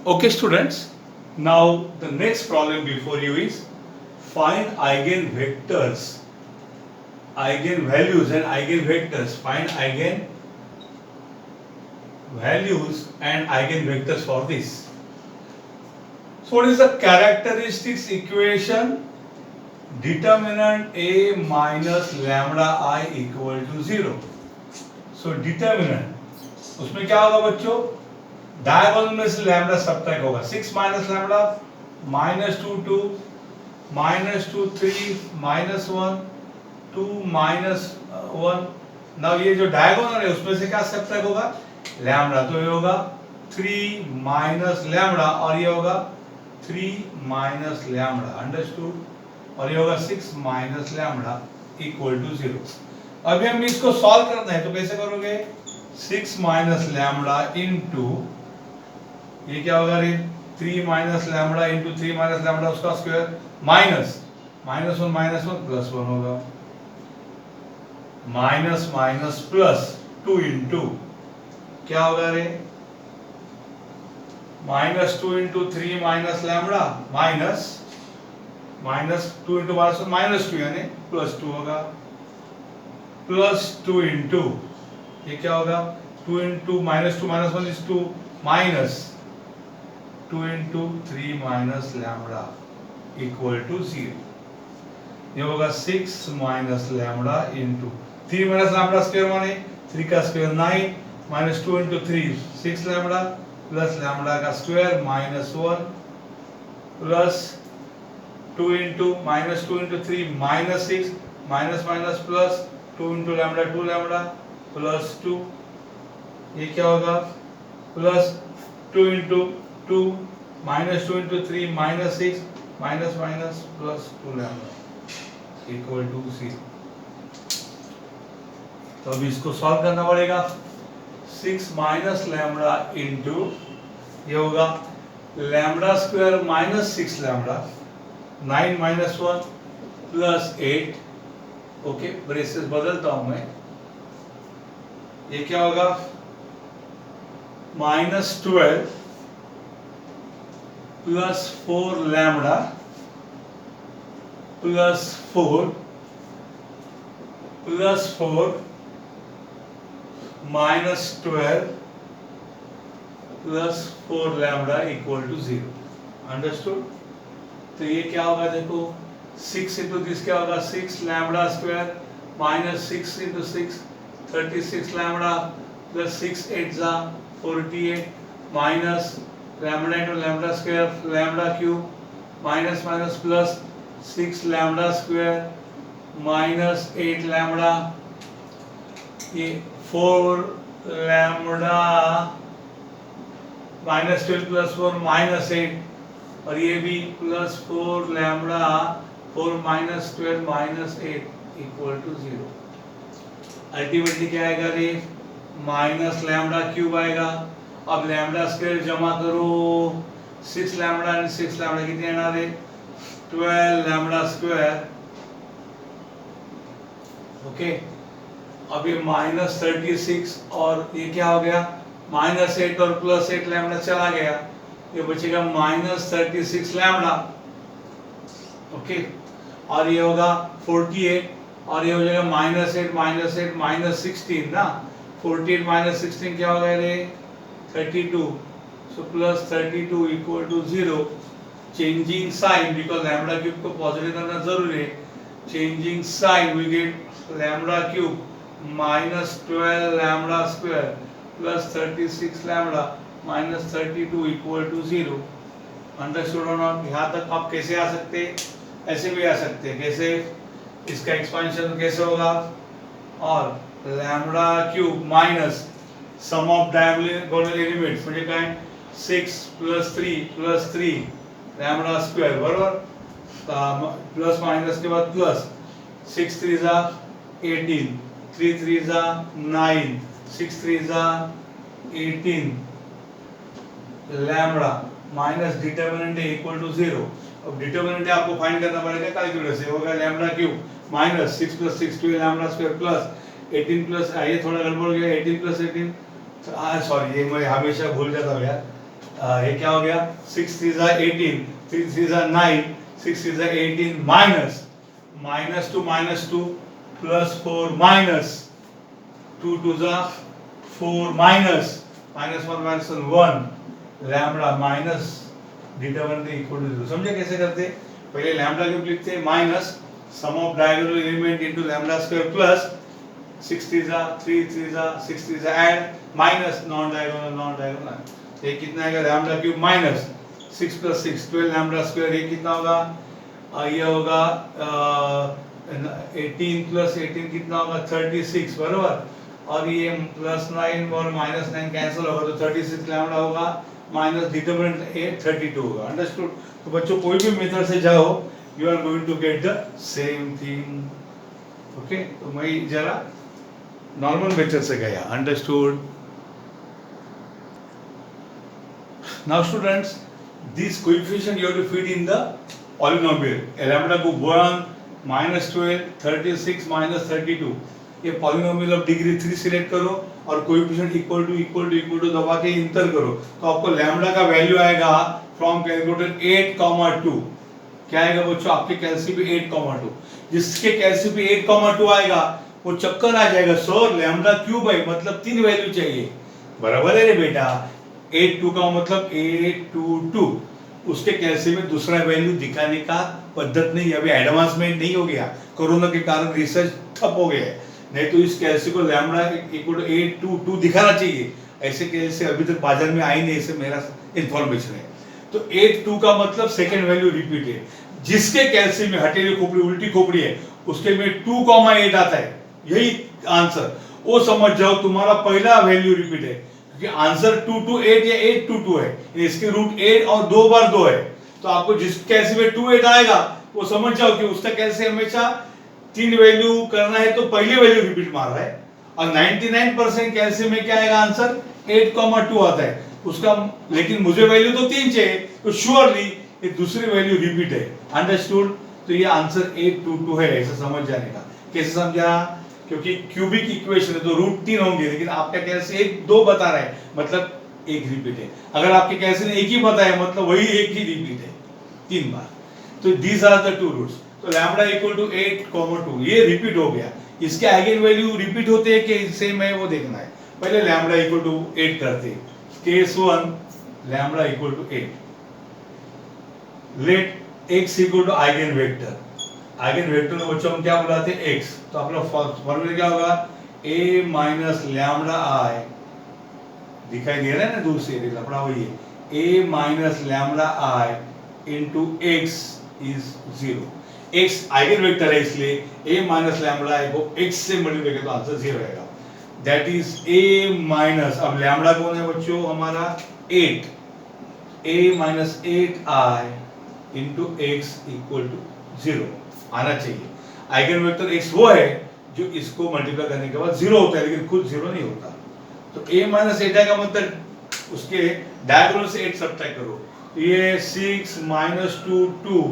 Okay, students. Now the next problem before you is find eigenvectors, eigenvalues and eigenvectors. Find eigenvalues and eigenvectors for this. So what is the characteristics equation? Determinant A minus lambda I equal to 0. So determinant उसमें क्या होगा बच्चों? Diagonal में से lambda subtract होगा 6 minus lambda -2 2 -2 3 -1 2 -1। Now ये जो diagonal है उसमें से क्या सबट्रैक्ट होगा? लैम्बडा। तो ये होगा 3 माइनस लैम्बडा और ये होगा 3 माइनस लैम्बडा। अंडरस्टूड? और ये होगा 6 माइनस लैम्बडा इक्वल टू 0। अभी हम इसको सॉल्व करना है तो कैसे करोगे? 6 माइनस लैम्बडा इंटू ये क्या होगा रे? 3 minus lambda into 3 minus lambda उसका स्क्वायर माइनस -1 प्लस 1 होगा माइनस माइनस प्लस 2 इंटू क्या होगा रे? -2 into 3 minus lambda minus -2 into -2 यानी +2 होगा प्लस 2 इंटू ये क्या होगा? 2 into -2 -1 is 2 minus 2 into 3 minus lambda equal to 0। ये होगा 6 minus lambda into 3 minus lambda square माने 3 का square 9 minus 2 into 3 6 lambda plus lambda का square -1 plus 2 into -2 into 3 -6 minus minus plus 2 into lambda 2 lambda plus 2 ये क्या होगा? Plus 2 into 2 -2 into 3 -6 minus minus plus 2 lambda equal to 0। तो अब इसको solve करना पड़ेगा। 6 माइनस लैम्बडा इंटू ये होगा lambda square -6 lambda 9 -1 plus 8। Okay, braces बदलता हूं मैं। ये क्या होगा? -12 plus 4 lambda plus 4 plus 4 -12 plus 4 lambda equal to 0। Understood? तो ये क्या होगा? देखो 6 इंटू दिस क्या होगा? 6 lambda square -6 into 6 36 lambda plus 6 8 जा 48 minus lambda into lambda square lambda cube minus minus plus 6 lambda square minus 8 lambda ये 4 लैम्बडा -12 प्लस 4 -8 और ये भी plus 4 lambda 4 -12 -8 equal to 0। Ultimately क्या आएगा रे? माइनस लैम्बडा क्यूब आएगा। अब लैम्बडा स्क्वायर जमा करो 6 लैम्बडा एंड 6 लैम्बडा कितने आना रे? 12 लैम्बडा स्क्वायर। ओके, अब ये -36 और ये क्या हो गया? -8 और प्लस 8 लैम्बडा चला गया, ये बचेगा -36 लैम्बडा। ओके, और ये होगा 48 और ये हो जाएगा -8 -16 ना। 48 -16 क्या होगा रे? 32। So plus 32 equal to 0। Changing sign because lambda cube को पॉजिटिव करना जरूरी है। Changing sign we get lambda cube -12 lambda square plus 36 lambda -32 equal to 0। Understood और नॉट? यहाँ तक आप कैसे आ सकते हैं? ऐसे भी आ सकते हैं। कैसे? इसका एक्सपेंशन कैसे होगा? और lambda cube minus sum of diagonal elements म्हणजे काय? 6 प्लस 3 लैम्बडा स्क्वायर बरोबर प्लस माइनस के बाद प्लस 6 3 जा 18 3 3 जा 9 6 3 जा 18 lambda minus determinant equal to 0। अब डिटर्मिनेंट आपको फाइंड करना पड़ेगा कैलकुलेटर से। होगा lambda cube minus 6 plus 6 2 lambda square plus 18 plus ये थोड़ा गड़बड़ हो गया 18 प्लस 18 सॉरी ये मैं हमेशा भूल जाता हूँ यार। ये क्या हो गया 6 3 जा 18 3 3 जा 9 6 3 जा 18 माइनस -2 +4 माइनस 2 2 जा 4 minus -1 lambda minus determinant equal to 0। समझे कैसे करते? पहले लैम्बडा क्यूब लिखते हैं minus sum of diagonal element into lambda square plus 6 3 जा 6 3 जा ऐड माइनस नॉन डायगोनल ये कितना आएगा lambda cube minus 6 + 6 12 lambda square ये कितना होगा ये होगा 18 + 18 कितना होगा 36 बराबर और ये +9 और -9 कैंसिल होगा तो 36 लैम्बडा होगा माइनस डिटरमिनेंट ए 32 होगा। अंडरस्टूड? तो बच्चों कोई भी मेथड से जाओ you are going to get the same thing. Okay, तो मैं जरा नॉर्मल मेथड से गया। Understood? Now students this coefficient you have to fit in the polynomial lambda को 1 -12 36 -32 ये पॉलिनोमियल ऑफ डिग्री 3 सिलेक्ट करो और कोएफिशिएंट इक्वल टू दबा के इंटर करो तो आपको लैम्बडा का वैल्यू आएगा फ्रॉम कैलकुलेटर 8,2 क्या आएगा बच्चों आपके कैलसी पे 8,2 जिसके कैलसी पे 8,2 आएगा वो चक्कर आ जाएगा सर लैम्बडा क्यूब है मतलब 3 वैल्यू चाहिए बराबर है रे बेटा 8,2 का मतलब 822 उसके कैलसी में दूसरा वैल्यू दिखाने का पद्धत नहीं अभी एडवांसमेंट नहीं हो गया कोरोना के कारण रिसर्च ठप हो गया है नहीं तो इस कैलसी को लैम्बडा इक्वल टू 822 दिखाना चाहिए ऐसे कैलसी अभी तक बाजार में आई नहीं ऐसे मेरा इंफॉर्मेशन है तो 8,2 का मतलब सेकंड वैल्यू रिपीट है जिसके कैलसी में हथेली खोपड़ी उल्टी खोपड़ी है उसके में 2,8 आता है यही आंसर वो समझ जाओ तुम्हारा पहला वैल्यू रिपीट है क्योंकि आंसर 228 या 822 है इसके रूट 8 और 2 बार 2 है तो आपको जिस कैलसी में 28 आएगा वो समझ जाओ कि उसका कैलसी हमेशा 3 वैल्यू करना है तो पहली वैल्यू रिपीट मार रहा है और 99% कैलसी में क्या आएगा आंसर 8,2 आता है उसका लेकिन मुझे वैल्यू तो 3 चाहिए तो श्योरली ये दूसरी वैल्यू रिपीट है। अंडरस्टूड? तो ये आंसर 822 है ऐसा समझ जाने का। कैसे समझा? क्योंकि क्यूबिक इक्वेशन है तो रूट 3 होंगे लेकिन आपका कैलसी 1 2 बता रहा है मतलब एक रिपीट है अगर आपके कैलसी ने एक ही बताया मतलब वही एक ही रिपीट है 3 बार तो these are the two roots तो लैम्बडा इक्वल टू 8,2 ये रिपीट हो गया इसके आइगन वैल्यू रिपीट होते हैं कि सेम है वो देखना है। पहले लैम्बडा इक्वल टू 8 करते हैं केस 1 लैम्बडा इक्वल टू 8 लेट x equal to eigen vector को बच्चों हम क्या बुलाते हैं x तो अपना फॉर्मूला क्या होगा a माइनस लैम्बडा i दिखाई दे रहा है ना दूर से लफड़ा वही है a minus lambda i into x is 0 x eigen vector है इसलिए a माइनस लैम्बडा i को x से मल्टीप्लाई करें तो आंसर 0 आएगा दैट इज a माइनस अब लैम्बडा कौन है बच्चों हमारा 8 a minus 8i into x equal to 0 आना चाहिए। आइगन वेक्टर x वो है जो इसको मल्टीप्लाई करने के बाद 0 होता है लेकिन खुद 0 नहीं होता तो a माइनस 8 का मतलब उसके डायगोनल से 8 सब्ट्रैक्ट करो ये 6 माइनस 2 2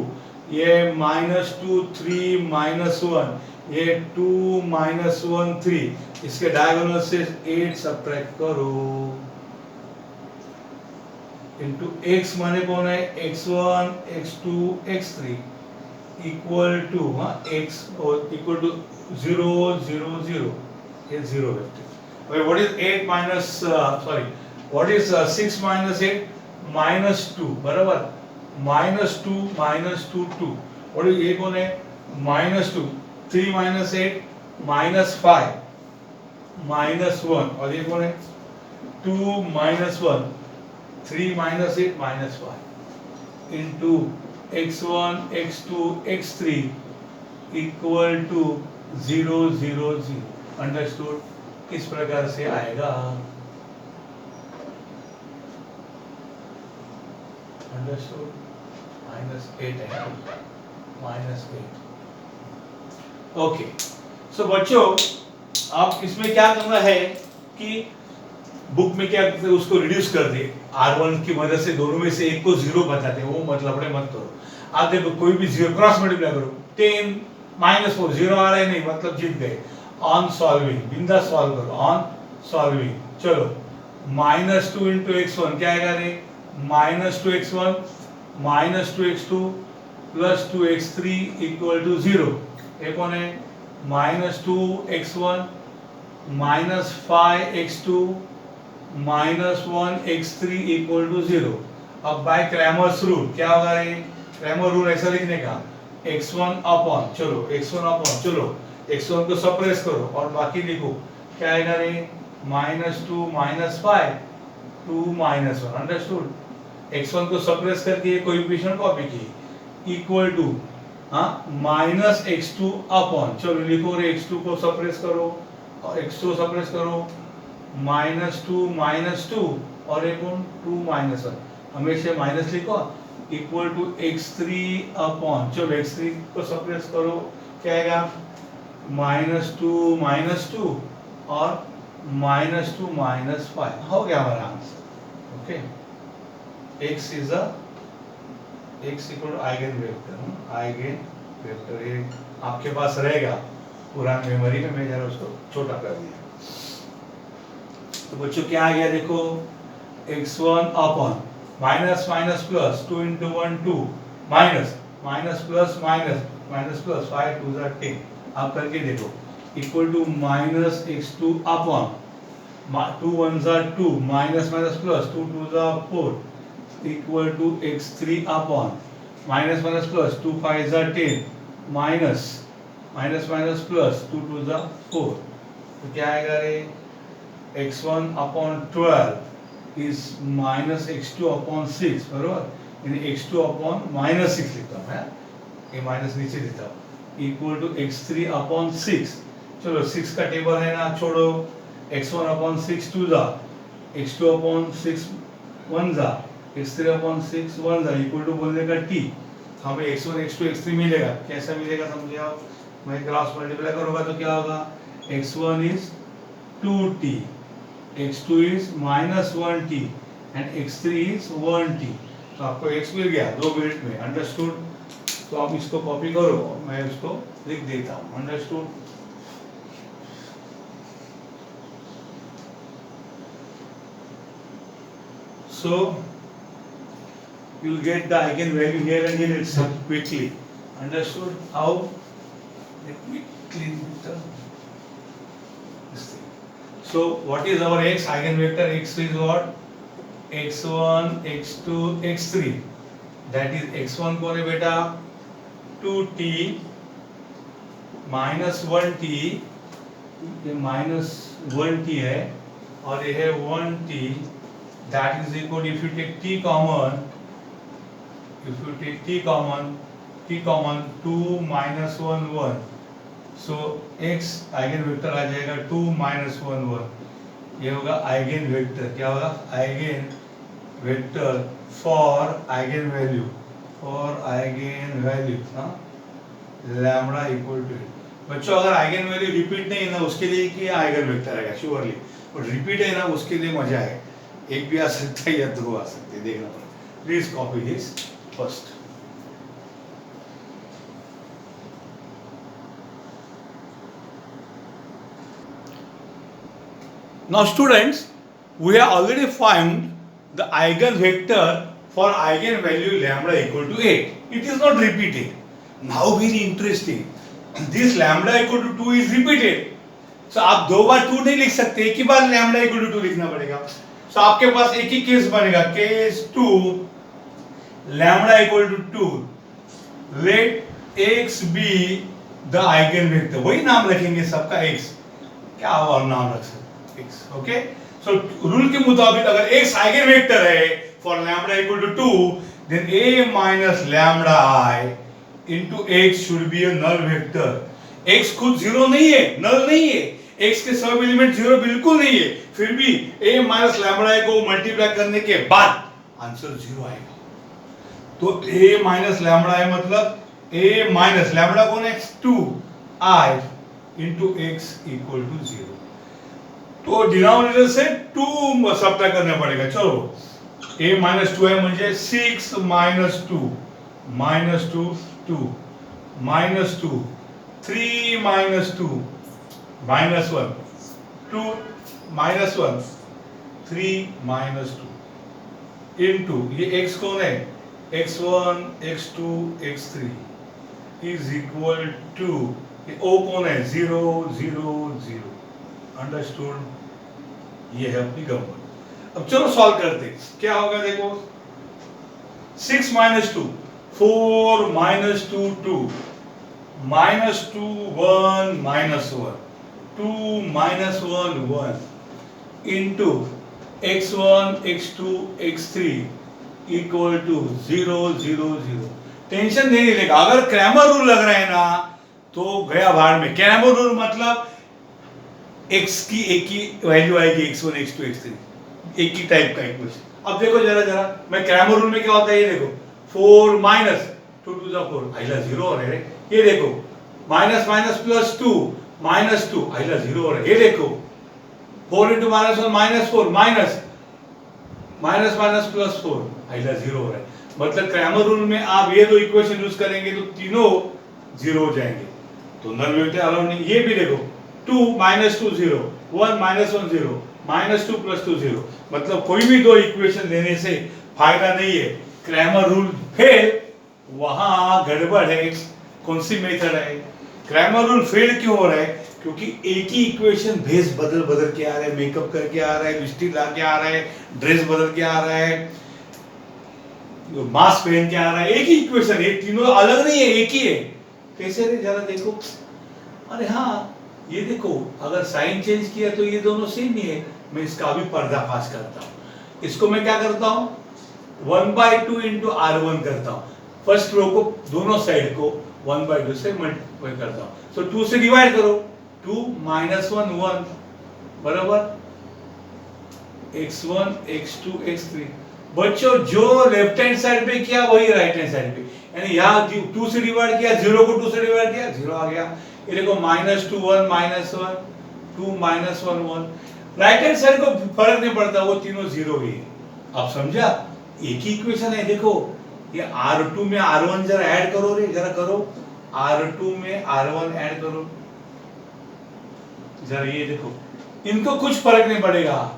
ये -2 3 -1 ये 2 -1 3 इसके डायगोनल से 8 सब्ट्रैक्ट करो इनटू x माने कौन है x1 x2 x3 equal to x और इक्वल टू 0 0 0 ये 0 vector what is 8 minus sorry what is 6 minus 8 -2 बराबर -2 2 व्हाट इज ये कौन है -2 3 माइनस 8 -5 -1 और ये कौन है 2 -1 3 minus 8 minus 5 into x1 x2 x3 equal to 0 0 0 understood इस प्रकार से आएगा अंडरस्टूड -8 है -8 ओके सो बच्चों आप इसमें क्या करना है कि बुक में क्या करते हैं उसको रिड्यूस कर दे R1 की मदद से दोनों में से एक को 0 बताते हैं वो मतलब मत करो आप देखो कोई भी 0 क्रॉस मल्टीप्लाई करो 10 -4 0 आ रहा है नहीं मतलब जीत गए ऑन सॉल्विंग बिंदास सॉल्व करो ऑन सॉल्विंग चलो -2 into x1 क्या आएगा रे -2x1 -2x2 plus 2x3 equal to 0। ये कौन है? -2x1 -5x2 -1x3 equal to 0। अब बाय क्रैमर्स रूल क्या होगा? ये क्रैमर रूल ऐसा लिखने का, x1 अपॉन, चलो x1 अपॉन, चलो x1 को सप्रेस करो और बाकी लिखो। क्या आएगा रे? -2 -5 2 -1, अंडरस्टूड? x1 को सप्रेस करके कोएफिशिएंट कॉपी की, इक्वल टू -x2 अपॉन, चलो लिखो रे x2 को सप्रेस करो और x2 सप्रेस करो, -2 और एक 2 -1, हमेशा माइनस लिखो, इक्वल टू x3 अपॉन, चलो x3 को सप्रेस करो, क्या आएगा? -2 और -2 -5 हो गया हमारा answer. Okay, x equal to eigen vector, ये आपके पास रहेगा पुरानी मेमोरी में, मैं जरा उसको छोटा कर दिया। तो बच्चों क्या आ गया? देखो x1 upon minus minus plus 2 into 1 2 minus minus plus minus minus plus 5 2 10, आप करके देखो, equal to -x2 upon 2 1 2 minus minus plus 2 2 4 equal to x3 upon minus minus plus 2 5 10 minus minus minus plus 2 2 4। तो क्या आएगा रे? x1 upon 12 is minus x2 upon 6, बरोबर? यानी x2 upon -6 लिखता हूँ मैं, ये माइनस नीचे देता हूँ, इक्वल टू x3 अपॉन 6। चलो 6 का टेबल है ना, छोड़ो, x1 अपॉन 6 2 जा, x2 अपॉन 6 1 जा, x3 अपॉन 6 1 जा, इक्वल टू बोलने का t, हमें x1 x2 x3 मिलेगा। कैसा मिलेगा समझे आप? मैं क्रॉस मल्टीप्लाई करूँगा तो क्या होगा? x1 is 2t, x2 is -1t and x3 is 1t। तो आपको x मिल गया 2 मिनट में, अंडरस्टूड? तो आप इसको कॉपी करो, मैं उसको लिख देता हूँ, understood? So you'll get the eigenvalue here and here itself quickly. Understood? How? Let me clean this thing. So what is our x eigenvector? X is what? x1, x2, x3. That is x1 कौन है बेटा? 2t minus 1t, ये -1t है और ये है 1t, that is equal, if you take t common, if you take t common 2 minus 1 1, so x eigen vector आ जाएगा 2 minus 1 1, ये होगा आइगन वेक्टर। क्या होगा? Eigen vector for eigen value, हाँ, लैम्बडा इक्वल टू 8। बच्चों अगर आइगन वैल्यू रिपीट नहीं है ना, उसके लिए क्या आइगन वेक्टर आएगा श्योरली, और रिपीट है ना, उसके लिए मजा है, एक भी आ सकता है या 2 आ सकते हैं, देखना पड़ेगा। Please copy this first. Now students, we have already found the eigenvector for eigenvalue lambda equal to 8. It is not repeated. Now very interesting. This lambda equal to 2 is repeated. So आप 2 बार 2 नहीं लिख सकते, एक ही बार lambda equal to 2 लिखना पड़ेगा। So आपके पास एक ही case बनेगा, case 2 lambda equal to 2, let x be the eigenvector। वही नाम रखेंगे सबका x, क्या और नाम रख सकते x, ओके? सो रूल के मुताबिक अगर x आइगन वेक्टर है for lambda equal to 2, then a minus lambda i into x should be a null vector. x खुद जीरो नहीं है, नल नहीं है, x के सब एलिमेंट जीरो बिल्कुल नहीं है, फिर भी a माइनस लैम्बडा i को मल्टीप्लाई करने के बाद आंसर जीरो आएगा। तो a माइनस लैम्बडा i मतलब a माइनस लैम्बडा कौन है? 2i into x equal to 0। तो डिनोमिनेटर से 2 सब्ट्रैक्ट करना पड़ेगा। चलो a माइनस 2 है म्हणजे 6 minus 2 minus 2 2 minus 2 3 minus 2 minus 1 2 minus 1 3 minus 2, into ये x कौन है, x1 x2 x3 is equal two O कौन है, 0 0 0। अंडरस्टूड? ये है अपनी गड़बड़। अब चलो सॉल्व करते हैं। क्या होगा देखो, 6 minus 2 4 minus 2 2 minus 2 1 minus 1 2 minus 1 1 into x1 x2 x3 equal to 0 0 0। Tension नहीं लेगा। अगर क्रैमर रूल लग रहा है ना तो गया भाड़ में। क्रैमर रूल मतलब x की एक ही वैल्यू आएगी, x1 x2 x3 एक ही टाइप का इक्वेशन। अब देखो जरा जरा, मैं क्रैमर रूल में क्या होता है ये देखो, 4 माइनस 2 टू द 4 आइला 0 हो रहा है। ये देखो माइनस माइनस प्लस 2 माइनस 2 आइला 0 हो रहा है। ये देखो 4 into minus 1 minus 4 minus minus minus plus 4 आइला 0 हो रहा है। मतलब क्रैमर रूल में आप ये दो इक्वेशन यूज करेंगे तो तीनों 0 हो जाएंगे, तो नल वेक्टर अलाउ नहीं। ये भी देखो 2 माइनस 2 0 1 माइनस 1 0 माइनस 2 प्लस 2 0। मतलब कोई भी दो इक्वेशन लेने से फायदा नहीं है। क्रैमर रूल फेल, वहां गड़बड़ है। कौन सी मेथड है? क्रैमर रूल फेल क्यों हो रहा है? क्योंकि एक ही इक्वेशन भेस बदल बदल के आ रहा है, मेकअप करके आ रहा है, लिपस्टिक ला के आ रहा है, ड्रेस बदल के आ रहा है, मास्क पहन के आ रहा है। एक ही इक्वेशन है, तीनों अलग नहीं है, एक ही है। कैसे रे जरा देखो। अरे हाँ ये देखो, अगर साइन चेंज किया तो ये दोनों सेम ही है। मैं इसका भी पर्दाफाश करता हूँ। इसको मैं क्या करता हूँ, 1/2 इंटू R1 करता हूँ। फर्स्ट रो को दोनों साइड को 1/2 से मल्टीप्लाई करता हूँ। तो 2 से डिवाइड करो, 2 माइनस 1 1 बराबर x1 x2 x3। बच्चों जो लेफ्ट हैंड साइड पे किया वही राइट हैंड साइड पे, यानी यहाँ 2 से डिवाइड किया, 0 को 2 से डिवाइड किया, 0 आ गया। ये देखो minus 2 1 minus 1 2 minus 1 1। Right hand side को फर्क नहीं पड़ता, वो तीनों 0 ही है। आप समझा? एक ही इक्वेशन है। देखो ये R2 में R1 जरा ऐड करो रे, जरा करो। R2 में R1 ऐड करो जरा। ये देखो इनको कुछ फर्क नहीं पड़ेगा।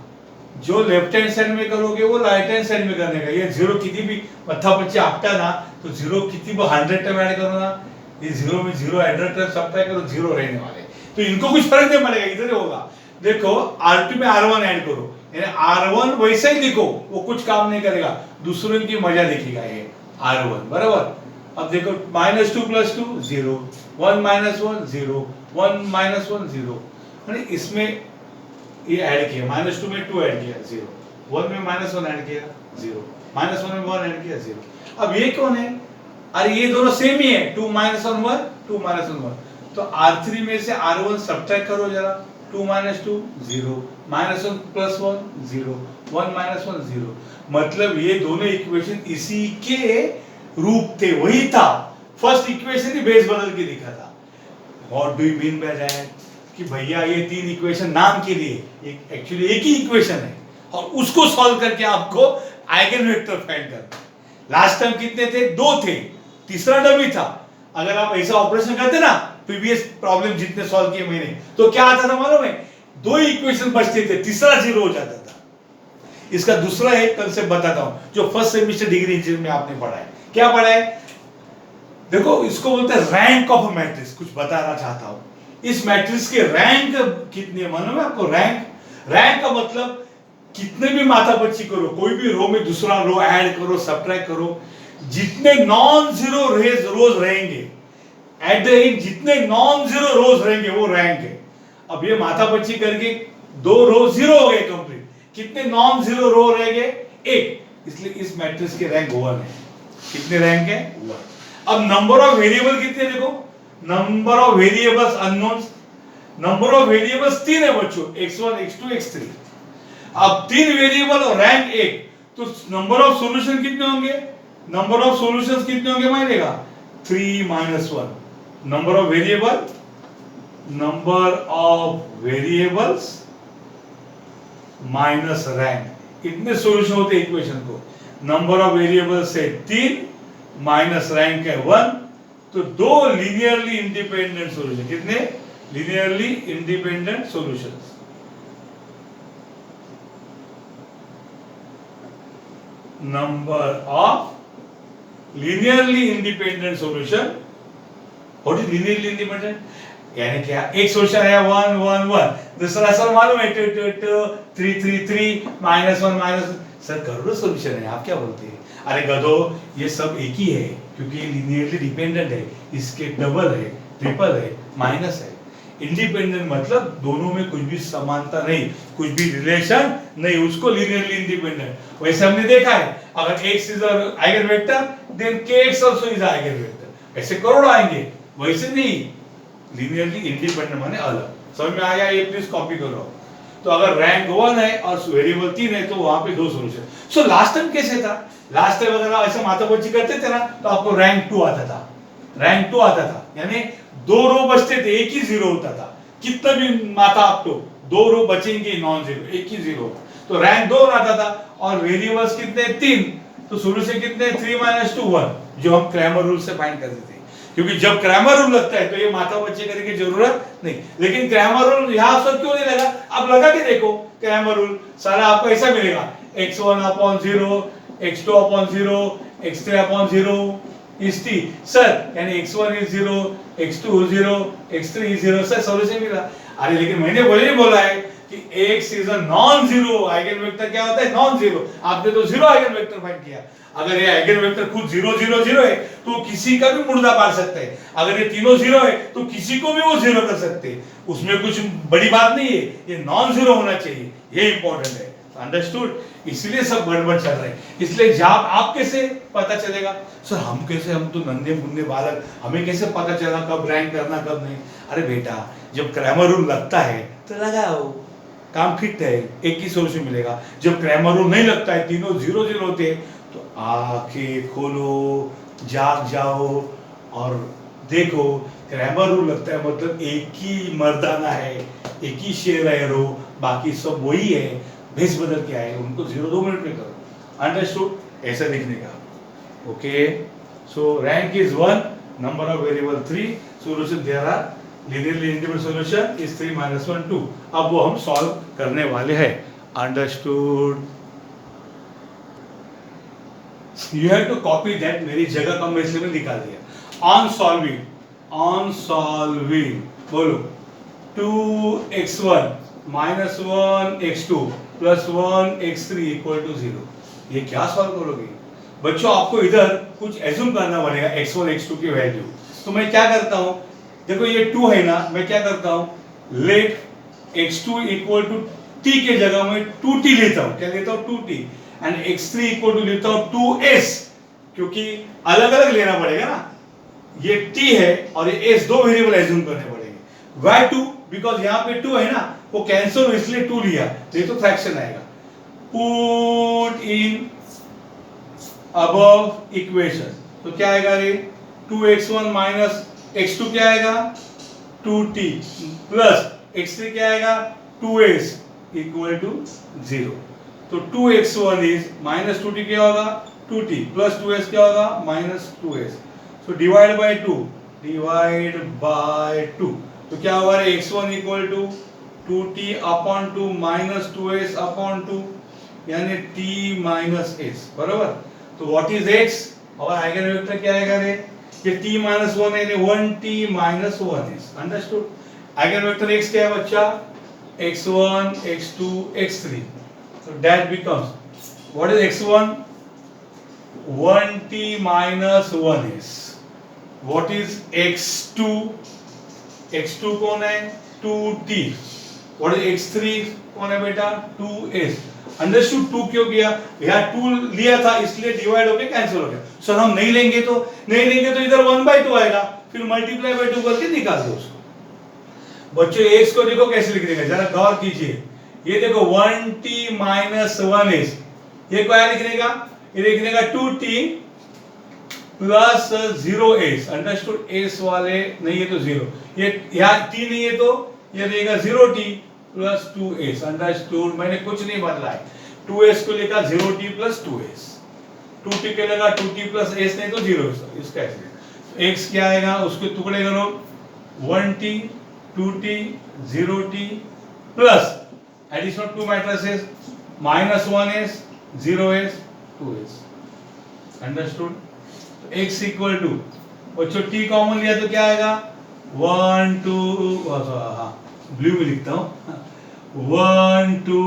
जो लेफ्ट हैंड साइड में करोगे वो राइट हैंड साइड में करने का। ये 0 कितनी भी मत्था पच्ची आपटा ना, तो 0 कितनी भी 100 टाइम ऐड करो ना, ये 0 में 0 100 टाइम सब्ट्रैक्ट करो, 0 रहने वाले। तो इनको कुछ फर्क नहीं पड़ेगा, इधर ही होगा। देखो R2 में R1 ऐड करो, यानी R1 वैसे ही लिखो, वो कुछ काम नहीं करेगा, दूसरों की मजा देखेगा ये R1 बराबर। अब देखो माइनस 2 प्लस 2 0 1 माइनस 1 0 1 माइनस 1 0। इसमें ये ऐड किया, माइनस 2 में 2 ऐड किया 0 1 में माइनस 1 ऐड किया 0 माइनस 1 में 1 ऐड किया 0। अब ये कौन है? अरे ये दोनों सेम ही है, 2 माइनस 1 1 2 माइनस 1 1। तो R3 में से R1 सब्ट्रैक्ट करो जरा, 2 माइनस 2 0 माइनस 1 प्लस 1 0 1 माइनस 1 0। मतलब ये दोनों इक्वेशन इसी के रूप थे, वही था। फर्स्ट इक्वेशन ही बेस बदल के लिखा था। What do you mean by that? कि भैया ये तीन इक्वेशन नाम के लिए, एक्चुअली एक ही इक्वेशन है, और उसको सॉल्व करके आपको आइगन वेक्टर फाइंड करना। लास्ट टाइम कितने थे? 2 थे, तीसरा डमी था। अगर आप ऐसा ऑपरेशन करते ना, प्रीवियस प्रॉब्लम जितने सॉल्व किए मैंने, तो क्या आता था मालूम है? 2 इक्वेशन बचते थे, तीसरा 0 हो जाता था। इसका दूसरा एक कंसेप्ट बताता हूं जो फर्स्ट सेमेस्टर डिग्री इंजीनियरिंग में आपने पढ़ा है। क्या पढ़ा है? देखो इसको बोलते हैं रैंक ऑफ मैट्रिक्स। कुछ बताना चाहता हूं, इस मैट्रिक्स के रैंक कितने मालूम है आपको? रैंक का मतलब कितने भी माथापच्ची करो, कोई भी रो में दूसरा रो ऐड करो, सब्ट्रैक्ट करो, जितने नॉन जीरो रोज रहेंगे एट द एंड, जितने नॉन जीरो रोज रहेंगे वो रैंक है। अब ये माथापच्ची करके 2 रो 0 हो गए कंप्लीट, कितने नॉन जीरो रो रहेंगे? 1। इसलिए इस मैट्रिक्स के रैंक 1 है। कितने रैंक है? 1। अब नंबर ऑफ वेरिएबल कितने देखो, number of variables unknowns, number of variables 3 है बच्चों, x1 x2 x3। अब 3 वेरिएबल और रैंक 1, तो नंबर ऑफ सॉल्यूशन कितने होंगे? नंबर ऑफ सॉल्यूशंस कितने होंगे मानेगा? 3 minus 1। Number of variables minus rank, इतने सॉल्यूशन होते हैं इक्वेशन को। नंबर ऑफ वेरिएबल्स है 3 माइनस रैंक है 1, तो 2 लीनियरली इंडिपेंडेंट सॉल्यूशन। कितने? Linearly independent solutions. number of linearly independent solution. What is linearly independent? यानी क्या, एक सोल्यूशन है 1 1 1, दूसरा सर मालूम है 2 2 2 3 3 3 -1 -1, सर करोड़ों सोल्यूशन है, आप क्या बोलते हैं? अरे गधो, ये सब एक ही है क्योंकि ये लीनियरली डिपेंडेंट है, इसके डबल है, ट्रिपल है, माइनस है। इंडिपेंडेंट मतलब दोनों में कुछ भी समानता नहीं, कुछ भी रिलेशन नहीं, उसको लीनियरली इंडिपेंडेंट। वैसे हमने देखा है, अगर x is an eigenvector then kx also is an eigenvector, ऐसे करोड़ आएंगे, वैसे नहीं, लीनियरली इंडिपेंडेंट माने अलग। समझ में आया? ये प्लीज कॉपी करो। तो अगर रैंक 1 है और वेरिएबल 3 है तो वहां पे दो सॉल्यूशन। सो लास्ट टाइम कैसे था? लास्ट टाइम अगर ऐसे माथापच्ची करते थे ना तो आपको रैंक 2 आता था, रैंक 2 आता था, यानी दो रो बचते थे, एक ही जीरो होता था। कितना भी माथा आप तो दो रो बचेंगे नॉन जीरो, एक ही जीरो, तो रैंक 2 आता था। और वेरिएबल्स कितने? 3, तो सॉल्यूशन कितने? 3 - 2 1, जो हम क्रैमर रूल से फाइंड करते थे। क्योंकि जब क्रैमर रूल लगता है तो ये माथा बच्चे करने की जरूरत नहीं, लेकिन क्रैमर रूल यहां सब क्यों नहीं लगा? आप लगा के देखो क्रैमर रूल, सारा आपको ऐसा मिलेगा x1/0, x2/0, x3/0 is t, sir यानी x1 is 0, x2 is 0, x3 is 0, sir solution मिला। अरे लेकिन मैंने बोला है कि x is a non zero eigen क्या होता है? Non zero. आपने तो जीरो आइगन वेक्टर फाइंड किया। अगर ये आइगन वेक्टर खुद 0 0 0 है तो किसी का भी मुर्दा पार सकते हैं। अगर ये तीनों जीरो है तो किसी को भी वो जीरो कर सकते हैं, उसमें कुछ बड़ी बात नहीं है, ये नॉन जीरो होना चाहिए, ये इंपॉर्टेंट है। अंडरस्टूड? इसलिए सब गड़बड़ चल रहे हैं। इसलिए जब आप कैसे पता चलेगा? सर हम कैसे, हम तो नन्हे मुन्ने बालक, हमें कैसे पता चला कब रैंक करना कब नहीं? अरे बेटा, जब क्रैमर रूल लगता है तो लगाओ, काम फिट है, एक ही सोल्यूशन मिलेगा। जब क्रैमर रूल नहीं लगता है, तीनों 0 0 होते हैं, तो आंखें खोलो, जाग जाओ और देखो क्रैमर रूल लगता है मतलब एक ही मर्दाना है, एक ही शेर है रो, बाकी सब वही है, भेस बदल के आए, उनको 0 2 मिनट में करो। अंडरस्टूड? ऐसा लिखने का। Okay, so rank is 1, number of variable 3, solution there are linearly independent solution is 3 - 1 2। अब वो हम सॉल्व करने वाले हैं। Understood? You have to copy that, मेरी जगह कम है इसलिए मैं निकाल दिया। ऑन सॉल्विंग बोलो 2x1 - 1 x2 + 1 x3 = 0। ये क्या सॉल्व करोगे बच्चों? आपको इधर कुछ एज्यूम करना पड़ेगा x1 x2 की वैल्यू। तो मैं क्या करता हूं, देखो ये 2 है ना, मैं क्या करता हूं, लेट x2 = t के जगह में 2t लेता हूं। क्या लेता हूं? 2t। एंड x3 = लेता हूं 2s, क्योंकि अलग अलग लेना पड़ेगा ना, ये t है और ये s, दो वेरिएबल एज्यूम करने पड़ेंगे। why 2? बिकॉज यहां पे 2 है ना, वो कैंसिल हो इसलिए 2 लिया, ये तो फ्रैक्शन आएगा। पुट इन अबव इक्वेशन, तो क्या आएगा रे? 2x1 - x2 क्या आएगा? 2t प्लस x3 क्या आएगा? 2s = 0। तो 2x1 इज -2t क्या होगा? 2t प्लस 2s क्या होगा? -2s। सो डिवाइड बाय 2, तो क्या होगा रे? x1 = 2t/2 - 2s/2, यानी t - s, बराबर। तो व्हाट इज x? और आइगन वेक्टर क्या आएगा रे? ये t - 1 है, 1t - 1 is। Understood? Eigen vector x क्या है बच्चा? x1 x2 x3। so that becomes, what is x1? 1t - 1 is। what is x2? x2 कौन है? 2t। what is x3 कौन है बेटा? 2s। अंडरस्टूड? 2 क्यों किया? यहाँ 2 लिया था इसलिए डिवाइड होके कैंसिल हो गया। सर हम नहीं लेंगे तो इधर 1/2 आएगा, फिर मल्टीप्लाई बाय 2 करके निकाल दो उसको। बच्चों x को देखो कैसे लिख देंगे, जरा गौर कीजिए। ये देखो 1t - 1s, ये क्या लिखने का? ये लिखने का 2t plus 0s। Understood? s वाले नहीं है तो 0, ये यहाँ t नहीं है तो ये देगा 0t प्लस 2s। अंडरस्टूड? मैंने कुछ नहीं बदला है। 2s को लिखा 0t प्लस 2s, 2t के लगा 2t प्लस s, नहीं तो 0 इसका ऐसे। x क्या आएगा? उसके टुकड़े करो, 1t 2t 0t plus additional 2 matrices -1s 0s 2s। Understood? तो x इक्वल टू, बच्चों t कॉमन लिया तो क्या आएगा 1 2, हाँ ब्लू में लिखता हूँ 1 2